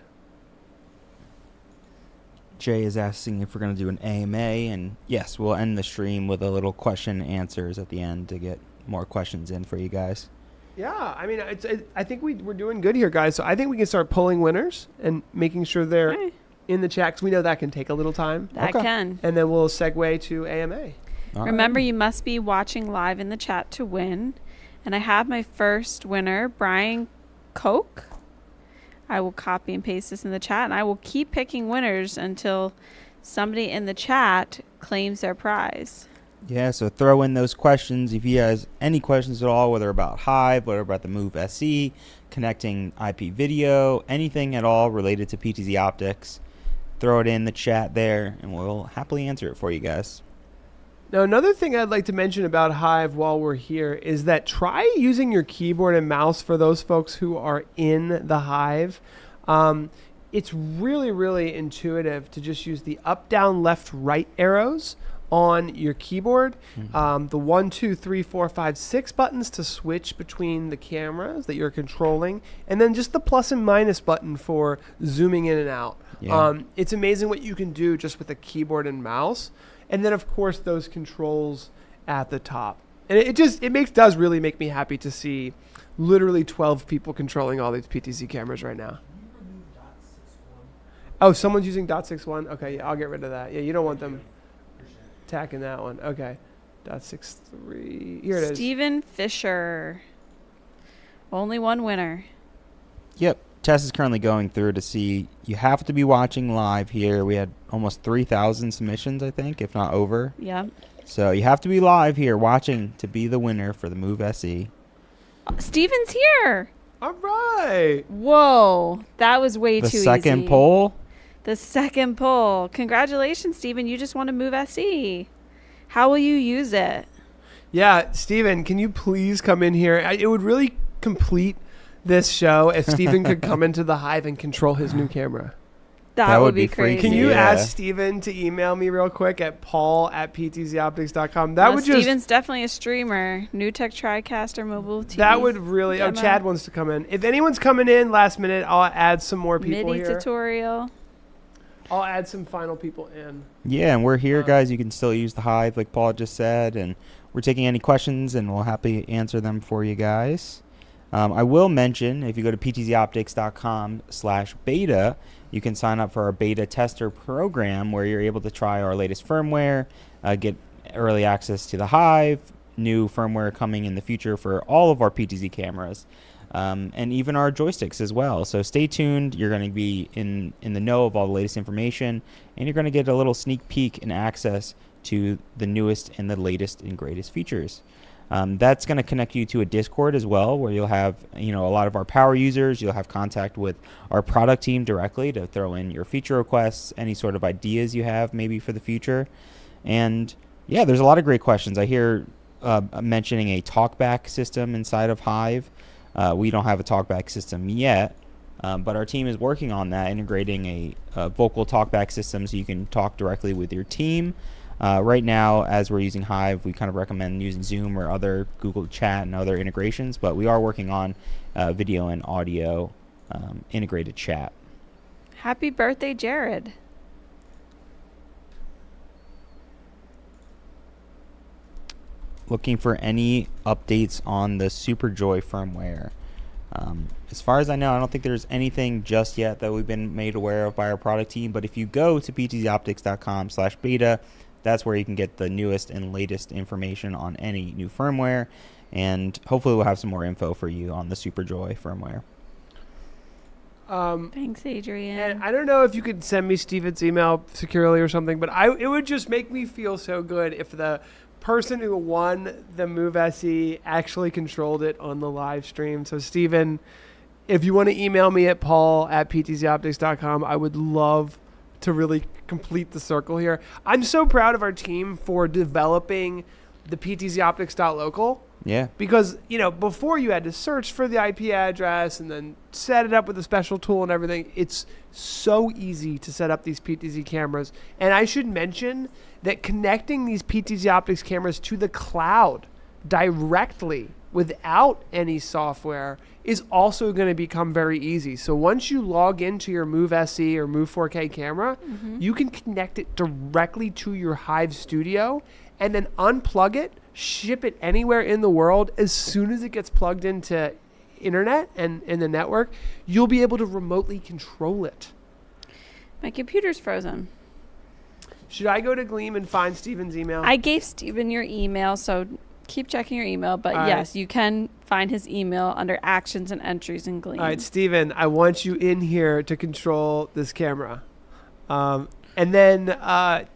Speaker 3: Jay is asking if we're going to do an AMA, and yes, we'll end the stream with a little question and answers at the end to get more questions in for you guys.
Speaker 1: Yeah, I mean, I think we're doing good here, guys. So I think we can start pulling winners and making sure they're in the chat, because we know that can take a little time.
Speaker 2: That can.
Speaker 1: And then we'll segue to AMA.
Speaker 2: Remember, you must be watching live in the chat to win. And I have my first winner, Brian Koch. I will copy and paste this in the chat, and I will keep picking winners until somebody in the chat claims their prize.
Speaker 3: Yeah, so throw in those questions. If you guys any questions at all, whether about Hive, whether about the Move SE, connecting IP video, anything at all related to PTZOptics, throw it in the chat there, and we'll happily answer it for you guys.
Speaker 1: Now, another thing I'd like to mention about Hive while we're here is that try using your keyboard and mouse for those folks who are in the Hive. It's really, really intuitive to just use the up, down, left, right arrows on your keyboard. The 1, 2, 3, 4, 5, 6 buttons to switch between the cameras that you're controlling, and then just the plus and minus button for zooming in and out. Yeah. It's amazing what you can do just with a keyboard and mouse. And then, of course, those controls at the top. And it does really make me happy to see literally 12 people controlling all these PTZ cameras right now. Oh, someone's using .61? Okay, yeah, I'll get rid of that. Yeah, you don't want them attacking that one. Okay. .63. Here it is.
Speaker 2: Steven Fisher. Only one winner.
Speaker 3: Yep. Tess is currently going through to see. You have to be watching live here. We had almost 3,000 submissions, I think, if not over.
Speaker 2: Yeah.
Speaker 3: So you have to be live here watching to be the winner for the Move SE.
Speaker 2: Steven's here.
Speaker 1: All right.
Speaker 2: Whoa. That was way too easy.
Speaker 3: The second poll.
Speaker 2: The second poll. Congratulations, Steven. You just won a Move SE. How will you use it?
Speaker 1: Yeah, Steven, can you please come in here? It would really complete this show if Steven could come into the Hive and control his new camera.
Speaker 2: That would be crazy.
Speaker 1: Can you ask Steven to email me real quick at paul@ptzoptics.com?
Speaker 2: Steven's definitely a streamer. New Tech Tricaster mobile TV.
Speaker 1: That would really... demo. Oh, Chad wants to come in. If anyone's coming in last minute, I'll add some more people
Speaker 2: MIDI
Speaker 1: here.
Speaker 2: tutorial.
Speaker 1: I'll add some final people in.
Speaker 3: Yeah, and we're here, guys. You can still use the Hive, like Paul just said, and we're taking any questions, and we'll happily answer them for you guys. I will mention, if you go to ptzoptics.com/beta, you can sign up for our beta tester program where you're able to try our latest firmware, get early access to the Hive, new firmware coming in the future for all of our PTZ cameras, and even our joysticks as well. So stay tuned. You're going to be in the know of all the latest information, and you're going to get a little sneak peek and access to the newest and the latest and greatest features. That's going to connect you to a Discord as well, where you'll have a lot of our power users. You'll have contact with our product team directly to throw in your feature requests, any sort of ideas you have maybe for the future. And yeah, there's a lot of great questions. I hear mentioning a talkback system inside of Hive. We don't have a talkback system yet, but our team is working on that, integrating a vocal talkback system so you can talk directly with your team. Right now, as we're using Hive, we kind of recommend using Zoom or other Google Chat and other integrations, but we are working on video and audio integrated chat.
Speaker 2: Happy birthday, Jared.
Speaker 3: Looking for any updates on the SuperJoy firmware. As far as I know, I don't think there's anything just yet that we've been made aware of by our product team, but if you go to ptzoptics.com/beta, that's where you can get the newest and latest information on any new firmware, and hopefully we'll have some more info for you on the SuperJoy firmware.
Speaker 2: Thanks, Adrian.
Speaker 1: And I don't know if you could send me Steven's email securely or something, but it would just make me feel so good if the person who won the Move SE actually controlled it on the live stream. So Steven, if you want to email me at paul@ptzoptics.com, I would love to really complete the circle here. I'm so proud of our team for developing the ptzoptics.local.
Speaker 3: Yeah.
Speaker 1: Because, before you had to search for the IP address and then set it up with a special tool and everything. It's so easy to set up these PTZ cameras. And I should mention that connecting these PTZOptics cameras to the cloud directly without any software is also going to become very easy. So once you log into your Move SE or Move 4K camera, you can connect it directly to your Hive Studio and then unplug it, ship it anywhere in the world. As soon as it gets plugged into internet and in the network, you'll be able to remotely control it.
Speaker 2: My computer's frozen.
Speaker 1: Should I go to Gleam and find Steven's email?
Speaker 2: I gave Steven your email, so keep checking your email. But
Speaker 1: All
Speaker 2: yes,
Speaker 1: right.
Speaker 2: you can find his email under actions and entries in Gleam.
Speaker 1: All right, Steven, I want you in here to control this camera. And then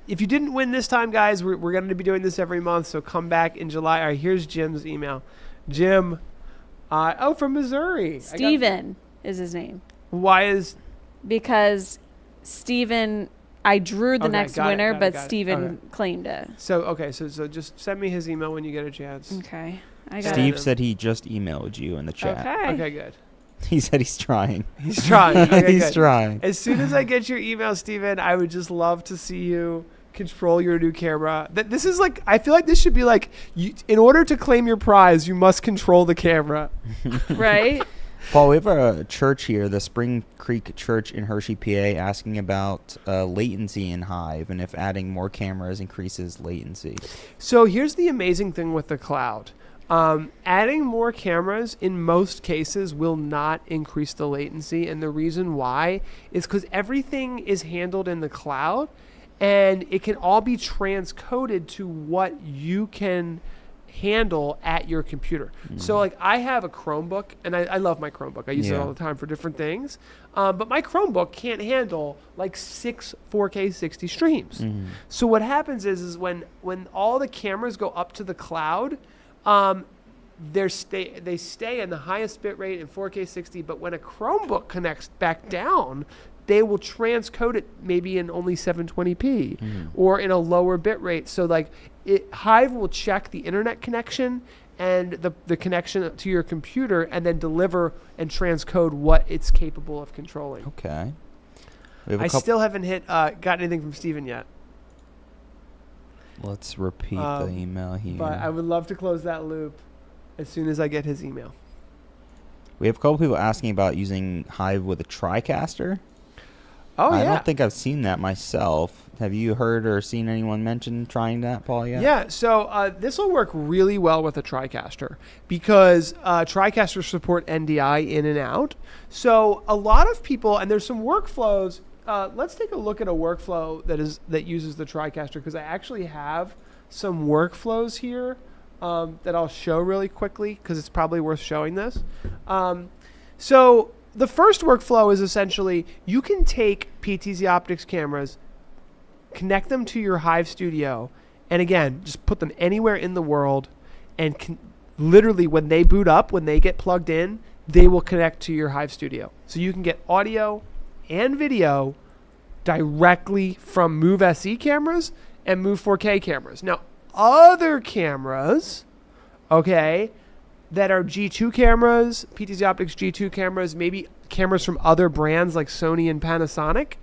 Speaker 1: if you didn't win this time, guys, we're going to be doing this every month, so come back in July. All right, here's Jim's email. Jim, from Missouri.
Speaker 2: Steven is his name.
Speaker 1: Why is...
Speaker 2: Because Steven, I drew the next winner, but Steven claimed it.
Speaker 1: So just send me his email when you get a chance.
Speaker 2: Okay. I got
Speaker 3: Steve
Speaker 2: it.
Speaker 3: said he just emailed you in the chat.
Speaker 1: Okay, good.
Speaker 3: He said he's trying.
Speaker 1: He's trying. Okay,
Speaker 3: He's
Speaker 1: good.
Speaker 3: trying.
Speaker 1: As soon as I get your email, Steven, I would just love to see you control your new camera. This is like, I feel like this should be like, in order to claim your prize, you must control the camera.
Speaker 2: Right?
Speaker 3: Paul, we have a church here, the Spring Creek Church in Hershey, PA, asking about latency in Hive and if adding more cameras increases latency.
Speaker 1: So here's the amazing thing with the cloud. Adding more cameras in most cases will not increase the latency, and the reason why is because everything is handled in the cloud and it can all be transcoded to what you can handle at your computer. So like I have a Chromebook, and I love my Chromebook. I use it all the time for different things, but my Chromebook can't handle like 6 4K 60 streams. So what happens is when all the cameras go up to the cloud, they stay in the highest bit rate in 4K 60, but when a Chromebook connects back down, they will transcode it maybe in only 720p or in a lower bit rate. So like Hive will check the internet connection and the connection to your computer and then deliver and transcode what it's capable of controlling.
Speaker 3: Okay.
Speaker 1: I still haven't got anything from Steven yet.
Speaker 3: Let's repeat the email here.
Speaker 1: But I would love to close that loop as soon as I get his email.
Speaker 3: We have a couple people asking about using Hive with a Tricaster.
Speaker 1: Oh, yeah.
Speaker 3: I don't think I've seen that myself. Have you heard or seen anyone mention trying that, Paul, yet?
Speaker 1: Yeah, so this will work really well with a Tricaster because Tricasters support NDI in and out. So a lot of people, and there's some workflows let's take a look at a workflow that uses the Tricaster, because I actually have some workflows here that I'll show really quickly, because it's probably worth showing this. So the first workflow is essentially you can take PTZOptics cameras, connect them to your Hive Studio, and again, just put them anywhere in the world, and literally when they boot up, when they get plugged in, they will connect to your Hive Studio. So you can get audio and video directly from Move SE cameras and Move 4K cameras. Now, other cameras, okay, that are G2 cameras, PTZOptics G2 cameras, maybe cameras from other brands like Sony and Panasonic,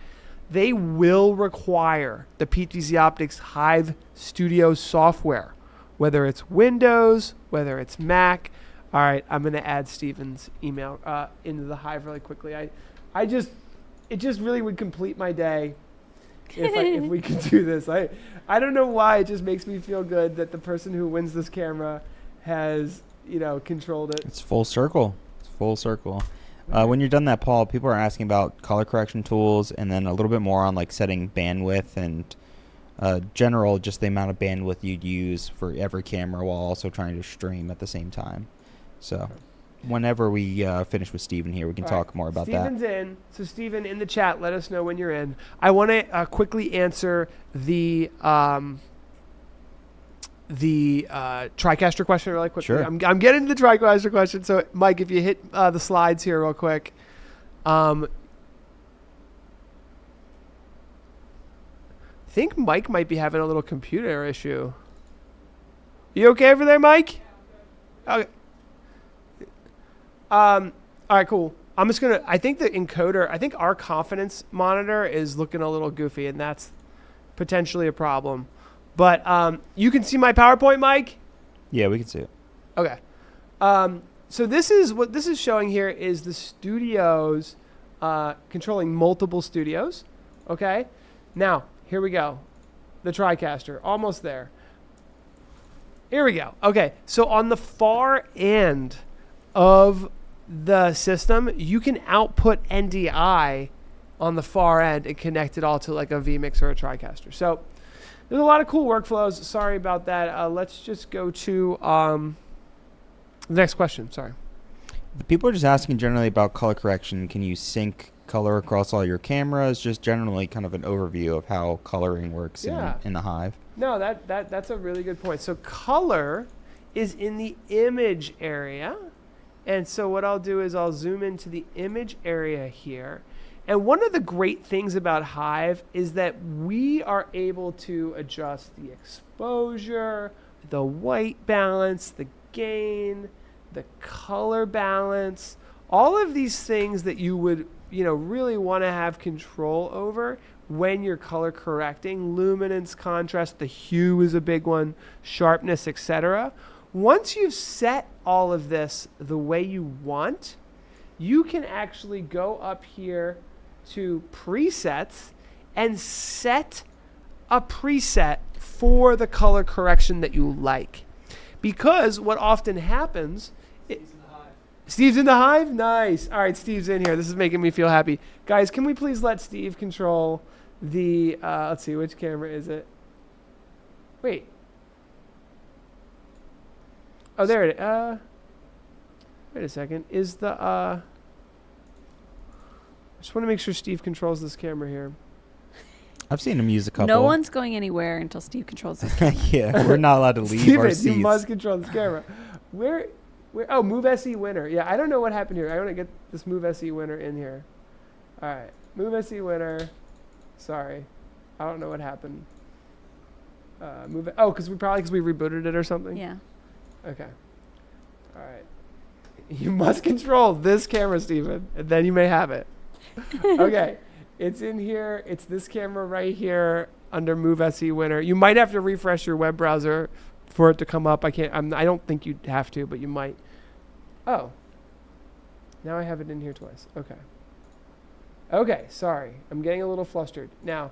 Speaker 1: they will require the PTZOptics Hive Studio software, whether it's Windows, whether it's Mac. All right, I'm going to add Steven's email into the Hive really quickly. It just really would complete my day if we could do this. I don't know why, it just makes me feel good that the person who wins this camera has, controlled it.
Speaker 3: It's full circle. It's full circle. When you're done that, Paul, people are asking about color correction tools, and then a little bit more on like setting bandwidth and general, just the amount of bandwidth you'd use for every camera while also trying to stream at the same time. So whenever we finish with Steven here, we can talk more about
Speaker 1: Steven's in. So Steven, in the chat, let us know when you're in. I want to quickly answer the Tricaster question really quickly.
Speaker 3: Sure.
Speaker 1: I'm getting to the Tricaster question. So Mike, if you hit the slides here real quick. I think Mike might be having a little computer issue. You okay over there, Mike? Okay. All right, cool. I'm just going to, I think the encoder, I think our confidence monitor is looking a little goofy, and that's potentially a problem. But you can see my PowerPoint, Mike?
Speaker 3: Yeah, we can see it.
Speaker 1: Okay. So this is what this is showing here is the studios controlling multiple studios. Okay. Now, here we go. The Tricaster, almost there. Here we go. Okay. So on the far end of the system, you can output NDI on the far end and connect it all to like a vMix or a Tricaster. So there's a lot of cool workflows. Sorry about that. Let's just go to the next question. Sorry.
Speaker 3: People are just asking generally about color correction. Can you sync color across all your cameras? Just generally kind of an overview of how coloring works in the Hive.
Speaker 1: No, that's a really good point. So color is in the image area. And so what I'll do is I'll zoom into the image area here. And one of the great things about Hive is that we are able to adjust the exposure, the white balance, the gain, the color balance, all of these things that you would, really want to have control over when you're color correcting. Luminance, contrast, the hue is a big one, sharpness, etc. Once you've set all of this the way you want, you can actually go up here to presets and set a preset for the color correction that you like. Because what often happens... Steve's in the Hive? Nice. All right, Steve's in here. This is making me feel happy. Guys, can we please let Steve control the... let's see, which camera is it? Wait. Oh, there it is. Wait a second. Is the... I just want to make sure Steve controls this camera here.
Speaker 3: I've seen him use a couple.
Speaker 2: No one's going anywhere until Steve controls this camera.
Speaker 3: Yeah, we're not allowed to leave
Speaker 1: Steven,
Speaker 3: our seats.
Speaker 1: you must control this camera. Where? Oh, Move SE winner. Yeah, I don't know what happened here. I want to get this Move SE winner in here. All right, Move SE winner. Sorry, I don't know what happened. Because we rebooted it or something.
Speaker 2: Yeah.
Speaker 1: Okay. All right. You must control this camera, Steven, and then you may have it. Okay. It's in here. It's this camera right here under Move SE winner. You might have to refresh your web browser for it to come up. I don't think you'd have to, but you might. Oh. Now I have it in here twice. Okay. Okay, sorry. I'm getting a little flustered. Now,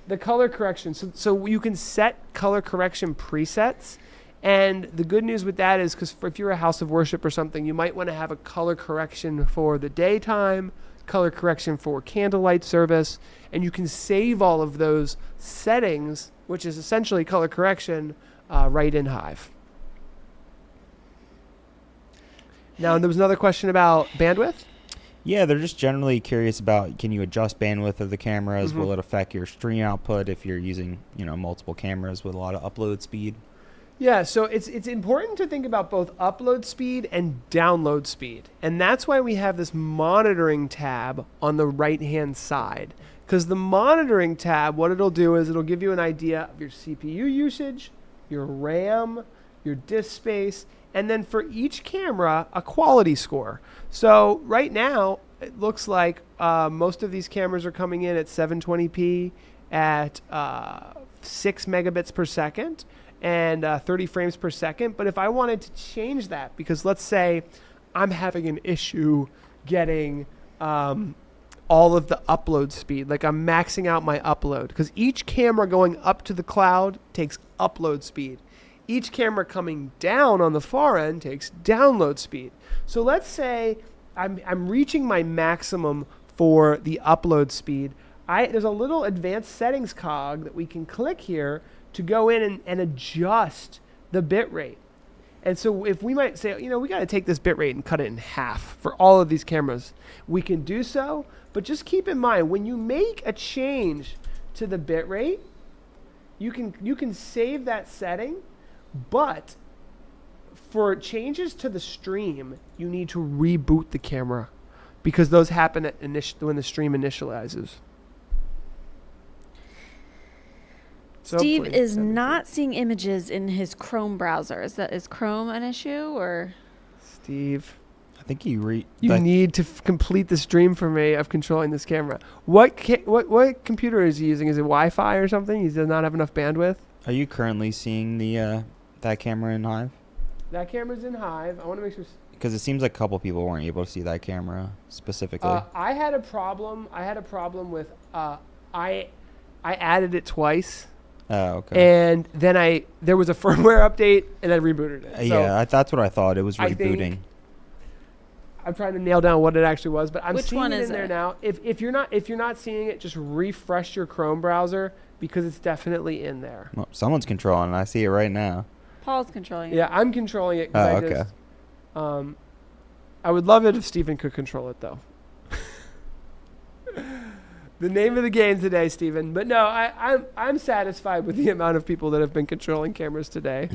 Speaker 1: the color correction. So you can set color correction presets. And the good news with that is because if you're a house of worship or something, you might want to have a color correction for the daytime, color correction for candlelight service, and you can save all of those settings, which is essentially color correction, right in Hive. Now, there was another question about bandwidth.
Speaker 3: Yeah, they're just generally curious about, can you adjust bandwidth of the cameras? Will it affect your stream output if you're using, multiple cameras with a lot of upload speed?
Speaker 1: Yeah, so it's important to think about both upload speed and download speed. And that's why we have this monitoring tab on the right-hand side. Because the monitoring tab, what it'll do is it'll give you an idea of your CPU usage, your RAM, your disk space, and then for each camera, a quality score. So right now, it looks like most of these cameras are coming in at 720p at 6 megabits per second and 30 frames per second. But if I wanted to change that, because let's say I'm having an issue getting all of the upload speed, like I'm maxing out my upload, because each camera going up to the cloud takes upload speed. Each camera coming down on the far end takes download speed. So let's say I'm reaching my maximum for the upload speed. There's a little advanced settings cog that we can click here to go in and adjust the bit rate. And so if we might say, we got to take this bit rate and cut it in half for all of these cameras, we can do so. But just keep in mind, when you make a change to the bit rate, you can save that setting. But for changes to the stream, you need to reboot the camera because those happen when the stream initializes.
Speaker 2: Steve is not seeing images in his Chrome browser. Is Chrome an issue or?
Speaker 1: Steve,
Speaker 3: I think you
Speaker 1: need to complete the stream for me of controlling this camera. What computer is he using? Is it Wi-Fi or something? He does not have enough bandwidth.
Speaker 3: Are you currently seeing the that camera in Hive?
Speaker 1: That camera's in Hive. I want to make sure.
Speaker 3: Because it seems like a couple people weren't able to see that camera specifically.
Speaker 1: I had a problem. with I added it twice.
Speaker 3: Oh, okay.
Speaker 1: And then there was a firmware update, and I rebooted it.
Speaker 3: Yeah, that's what I thought. It was rebooting.
Speaker 1: I'm trying to nail down what it actually was, but I'm
Speaker 2: Which
Speaker 1: seeing
Speaker 2: one
Speaker 1: it
Speaker 2: is
Speaker 1: in there
Speaker 2: it?
Speaker 1: now. If you're not seeing it, just refresh your Chrome browser because it's definitely in there.
Speaker 3: Well, someone's controlling it. I see it right now.
Speaker 2: Paul's controlling it.
Speaker 1: Yeah, I'm controlling it.
Speaker 3: Oh, okay.
Speaker 1: I would love it if Stephen could control it, though. The name of the game today, Stephen. But no, I'm satisfied with the amount of people that have been controlling cameras today.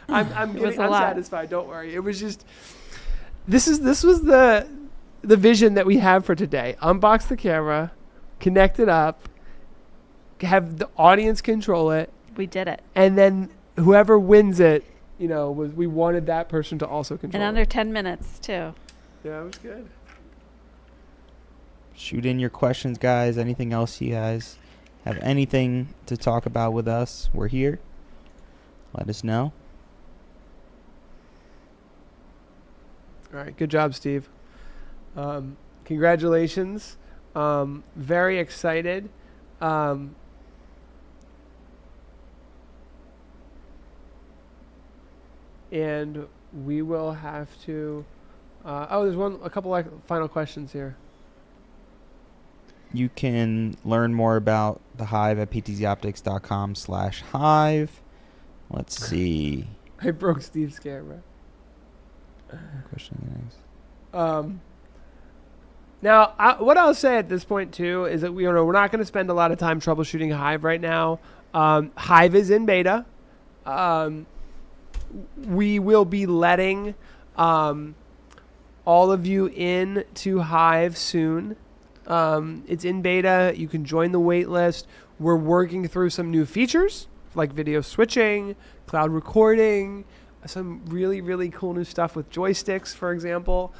Speaker 1: I'm satisfied. Don't worry. It was just this was the vision that we have for today. Unbox the camera, connect it up, have the audience control it.
Speaker 2: We did it.
Speaker 1: And then whoever wins it, we wanted that person to also control
Speaker 2: in under 10 minutes too.
Speaker 1: Yeah, it was good.
Speaker 3: Shoot in your questions, guys. Anything else you guys have anything to talk about with us? We're here. Let us know.
Speaker 1: All right. Good job, Steve. Congratulations. Very excited. And we will have to... there's a couple final questions here.
Speaker 3: You can learn more about the Hive at ptzoptics.com/hive. Let's see.
Speaker 1: I broke Steve's camera.
Speaker 3: Question next.
Speaker 1: Now, what I'll say at this point too is that we're not going to spend a lot of time troubleshooting Hive right now. Hive is in beta. We will be letting all of you in to Hive soon. It's in beta. You can join the wait list. We're working through some new features like video switching, cloud recording, some really, really cool new stuff with joysticks, for example.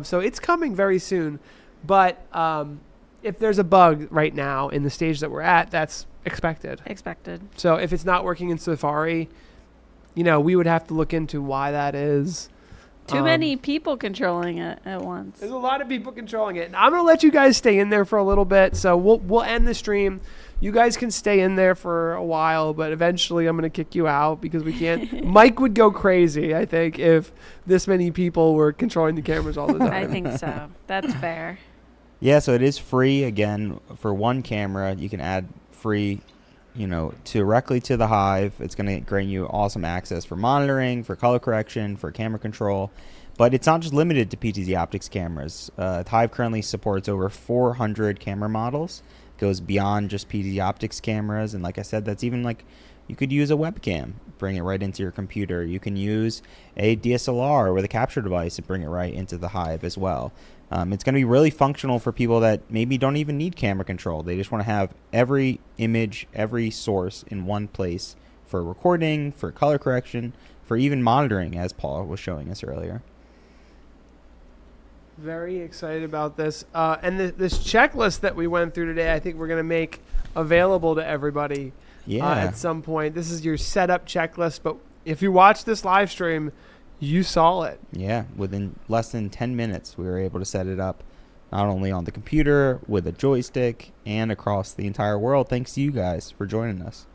Speaker 1: So it's coming very soon. But if there's a bug right now in the stage that we're at, that's expected. So if it's not working in Safari, we would have to look into why that is.
Speaker 2: Too many people controlling it at once.
Speaker 1: There's a lot of people controlling it. And I'm going to let you guys stay in there for a little bit. So we'll end the stream. You guys can stay in there for a while, but eventually I'm going to kick you out because we can't. Mike would go crazy, I think, if this many people were controlling the cameras all the time.
Speaker 2: I think so. That's fair.
Speaker 3: Yeah, so it is free. Again, for one camera, you can add free, directly to the Hive. It's going to grant you awesome access for monitoring, for color correction, for camera control. But it's not just limited to PTZOptics cameras. Hive currently supports over 400 camera models. It goes beyond just PTZOptics cameras. And like I said, that's even like you could use a webcam, bring it right into your computer. You can use a DSLR with a capture device and bring it right into the Hive as well. It's going to be really functional for people that maybe don't even need camera control. They just want to have every image, every source in one place for recording, for color correction, for even monitoring, as Paul was showing us earlier.
Speaker 1: Very excited about this. And this checklist that we went through today, I think we're going to make available to everybody at some point. This is your setup checklist, but if you watch this live stream, you saw it. Yeah,
Speaker 3: within less than 10 minutes, we were able to set it up not only on the computer, with a joystick, and across the entire world. Thanks to you guys for joining us.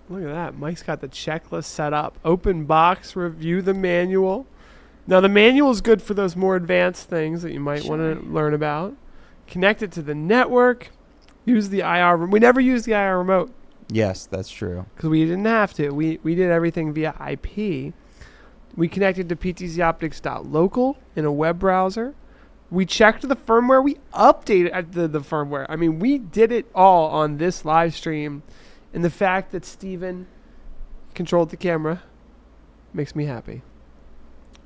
Speaker 1: Look at that. Mike's got the checklist set up. Open box, review the manual. Now, the manual is good for those more advanced things that you might want to learn about. Connect it to the network. Use the IR. We never used the IR remote.
Speaker 3: Yes, that's true.
Speaker 1: Because we didn't have to. We did everything via IP. We connected to ptzoptics.local in a web browser. We checked the firmware. We updated the firmware. I mean, we did it all on this live stream. And the fact that Steven controlled the camera makes me happy.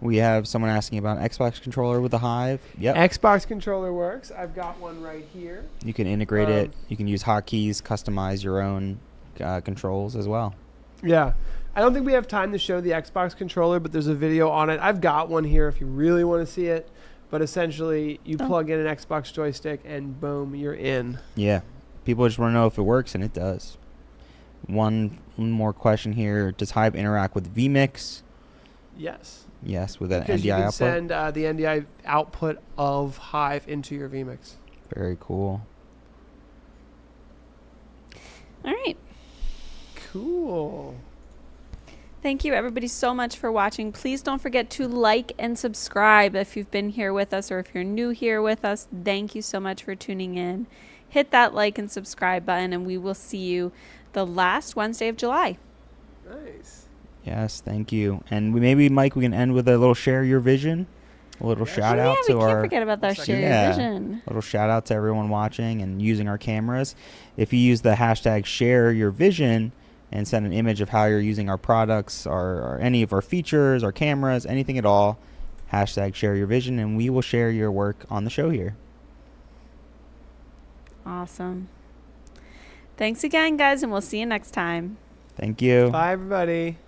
Speaker 3: We have someone asking about an Xbox controller with a Hive. Yep.
Speaker 1: Xbox controller works. I've got one right here.
Speaker 3: You can integrate it. You can use hotkeys, customize your own controls as well.
Speaker 1: Yeah. I don't think we have time to show the Xbox controller, but there's a video on it. I've got one here if you really want to see it. But essentially, you plug in an Xbox joystick and boom, you're in.
Speaker 3: Yeah. People just want to know if it works, and it does. One more question here. Does Hive interact with vMix?
Speaker 1: Yes.
Speaker 3: Yes, with an
Speaker 1: because
Speaker 3: NDI
Speaker 1: you can
Speaker 3: output?
Speaker 1: send the NDI output of Hive into your vMix.
Speaker 3: Very cool.
Speaker 2: All right.
Speaker 1: Cool.
Speaker 2: Thank you, everybody, so much for watching. Please don't forget to like and subscribe if you've been here with us or if you're new here with us. Thank you so much for tuning in. Hit that like and subscribe button, and we will see you the last Wednesday of July.
Speaker 1: Nice.
Speaker 3: Yes, thank you. And Mike, we can end with a little share your vision. A little shout out to
Speaker 2: we can't forget about that share your vision.
Speaker 3: A little shout out to everyone watching and using our cameras. If you use the hashtag share your vision and send an image of how you're using our products or any of our features, our cameras, anything at all, hashtag share your vision, and we will share your work on the show here.
Speaker 2: Awesome. Thanks again, guys, and we'll see you next time.
Speaker 3: Thank you.
Speaker 1: Bye, everybody.